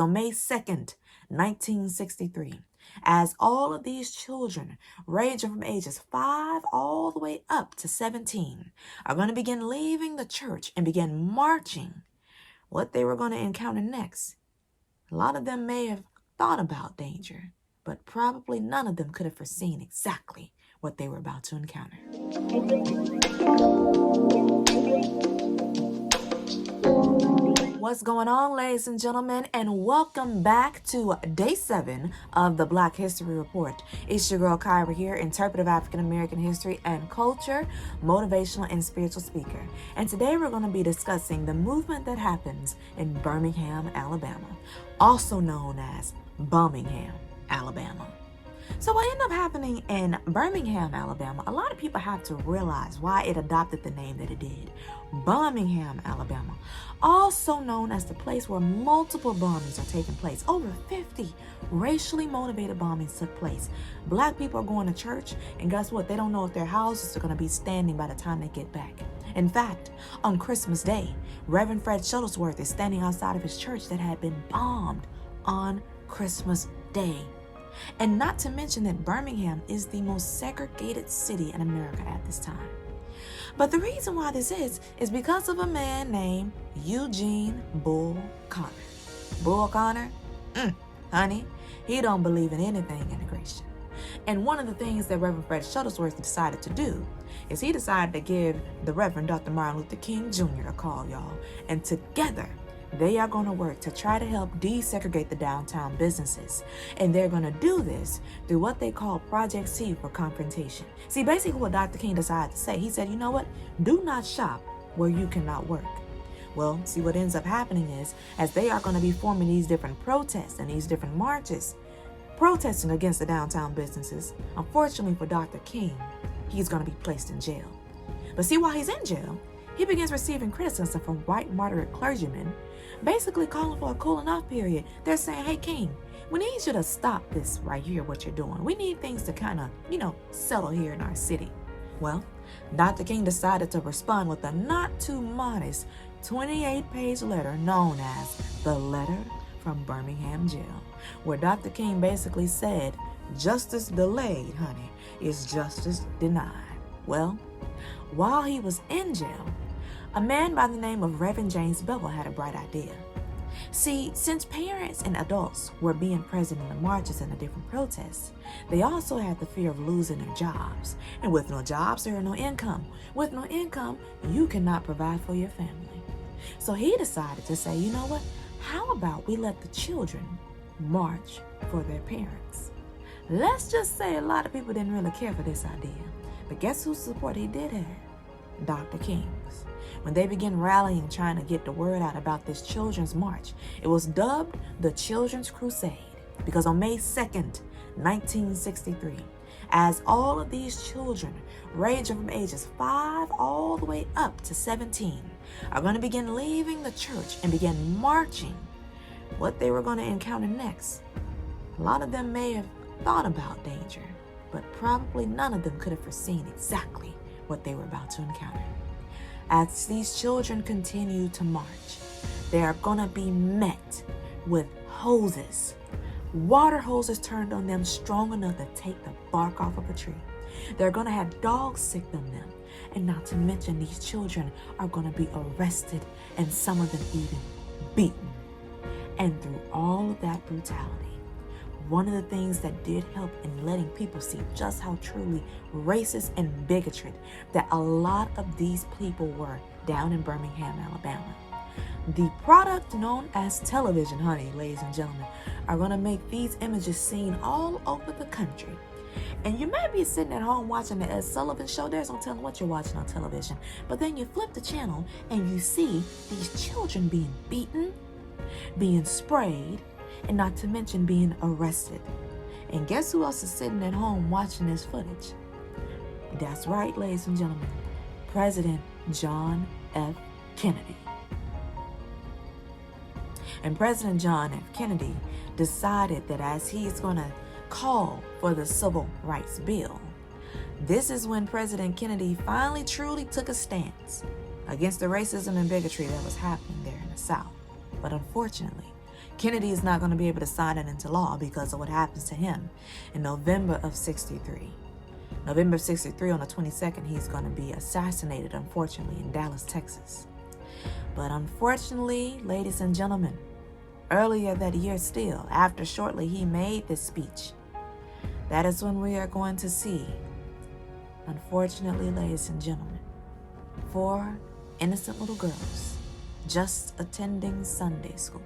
On May 2nd, 1963, as all of these children, ranging from ages 5 all the way up to 17, are going to begin leaving the church and begin marching, what they were going to encounter next. A lot of them may have thought about danger, but probably none of them could have foreseen exactly what they were about to encounter. What's going on, ladies and gentlemen, and welcome back to day 7 of the Black History Report. It's your girl Kyra here, interpretive African American history and culture, motivational and spiritual speaker. And today we're going to be discussing the movement that happens in Birmingham, Alabama, also known as Birmingham, Alabama. So what ended up happening in Birmingham, Alabama, a lot of people have to realize why it adopted the name that it did. Birmingham, Alabama, also known as the place where multiple bombings are taking place. Over 50 racially motivated bombings took place. Black people are going to church, and guess what? They don't know if their houses are going to be standing by the time they get back. In fact, on Christmas Day, Reverend Fred Shuttlesworth is standing outside of his church that had been bombed on Christmas Day. And not to mention that Birmingham is the most segregated city in America at this time. But the reason why this is because of a man named Eugene Bull Connor. Bull Connor, honey, he don't believe in anything integration. And one of the things that Reverend Fred Shuttlesworth decided to do is he decided to give the Reverend Dr. Martin Luther King Jr. a call, y'all. And together, they are going to work to try to help desegregate the downtown businesses. And they're going to do this through what they call Project C for confrontation. See, basically what Dr. King decided to say, he said, you know what? Do not shop where you cannot work. Well, see, what ends up happening is, as they are going to be forming these different protests and these different marches, protesting against the downtown businesses, unfortunately for Dr. King, he's going to be placed in jail. But see, while he's in jail, he begins receiving criticism from white moderate clergymen, basically calling for a cooling off period. They're saying, hey, King, we need you to stop this right here, what you're doing. We need things to kind of, settle here in our city. Well, Dr. King decided to respond with a not too modest 28-page letter known as the Letter from Birmingham Jail, where Dr. King basically said, justice delayed, honey, is justice denied. Well, while he was in jail, a man by the name of Reverend James Bevel had a bright idea. See, since parents and adults were being present in the marches and the different protests, they also had the fear of losing their jobs. And with no jobs, there are no income. With no income, you cannot provide for your family. So he decided to say, you know what? How about we let the children march for their parents? Let's just say a lot of people didn't really care for this idea. But guess whose support he did have? Dr. King's. When they began rallying, trying to get the word out about this children's march, it was dubbed the Children's Crusade, because on May 2nd, 1963, as all of these children, ranging from ages 5 all the way up to 17, are going to begin leaving the church and begin marching, what they were going to encounter next. A lot of them may have thought about danger, but probably none of them could have foreseen exactly what they were about to encounter. As these children continue to march, they are going to be met with hoses, water hoses turned on them strong enough to take the bark off of a tree. They're going to have dogs sick on them. And not to mention, these children are going to be arrested and some of them even beaten. And through all of that brutality, one of the things that did help in letting people see just how truly racist and bigotry that a lot of these people were down in Birmingham, Alabama. The product known as television, honey, ladies and gentlemen, are going to make these images seen all over the country. And you may be sitting at home watching the Ed Sullivan Show. There's no telling what you're watching on television. But then you flip the channel and you see these children being beaten, being sprayed, and not to mention being arrested. And guess who else is sitting at home watching this footage? That's right, ladies and gentlemen, President John F. Kennedy. And President John F. Kennedy decided that as he's going to call for the Civil Rights Bill, this is when President Kennedy finally truly took a stance against the racism and bigotry that was happening there in the South. But unfortunately, Kennedy is not going to be able to sign it into law because of what happens to him in November of 63. November of 63, on the 22nd, he's going to be assassinated, unfortunately, in Dallas, Texas. But unfortunately, ladies and gentlemen, earlier that year still, after shortly he made this speech, that is when we are going to see, unfortunately, ladies and gentlemen, 4 innocent little girls just attending Sunday school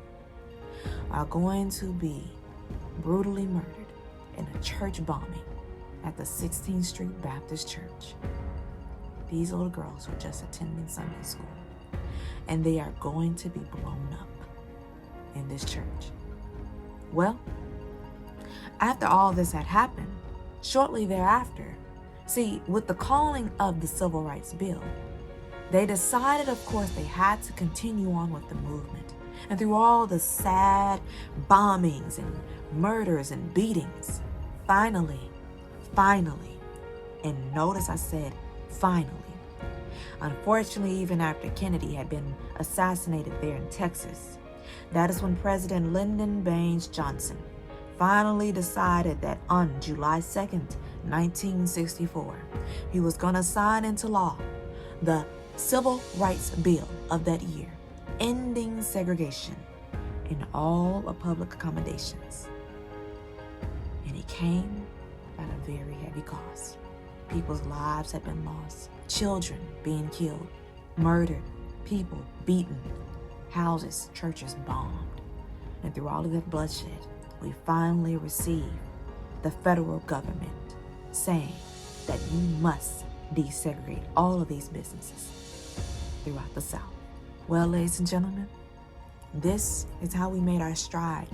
are going to be brutally murdered in a church bombing at the 16th Street Baptist Church. These little girls were just attending Sunday school, and they are going to be blown up in this church. Well, after all this had happened, shortly thereafter, see, with the calling of the Civil Rights Bill, they decided, of course, they had to continue on with the movement. And through all the sad bombings and murders and beatings, finally, and notice I said finally, unfortunately, even after Kennedy had been assassinated there in Texas, that is when President Lyndon Baines Johnson finally decided that on July 2nd, 1964, he was going to sign into law the Civil Rights Bill of that year, ending segregation in all public accommodations. And it came at a very heavy cost. People's lives had been lost, children being killed, murdered, people beaten, houses, churches bombed. And through all of that bloodshed, we finally received the federal government saying that you must desegregate all of these businesses throughout the South. Well, ladies and gentlemen, this is how we made our stride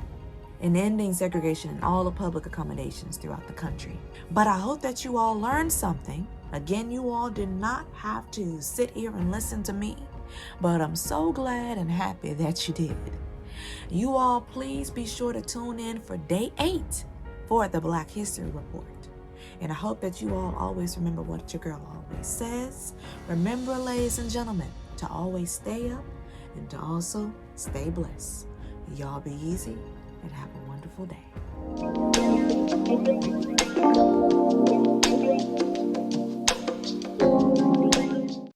in ending segregation in all the public accommodations throughout the country. But I hope that you all learned something. Again, you all did not have to sit here and listen to me, but I'm so glad and happy that you did. You all please be sure to tune in for day 8 for the Black History Report. And I hope that you all always remember what your girl always says. Remember, ladies and gentlemen, to always stay up and to also stay blessed. Y'all be easy and have a wonderful day.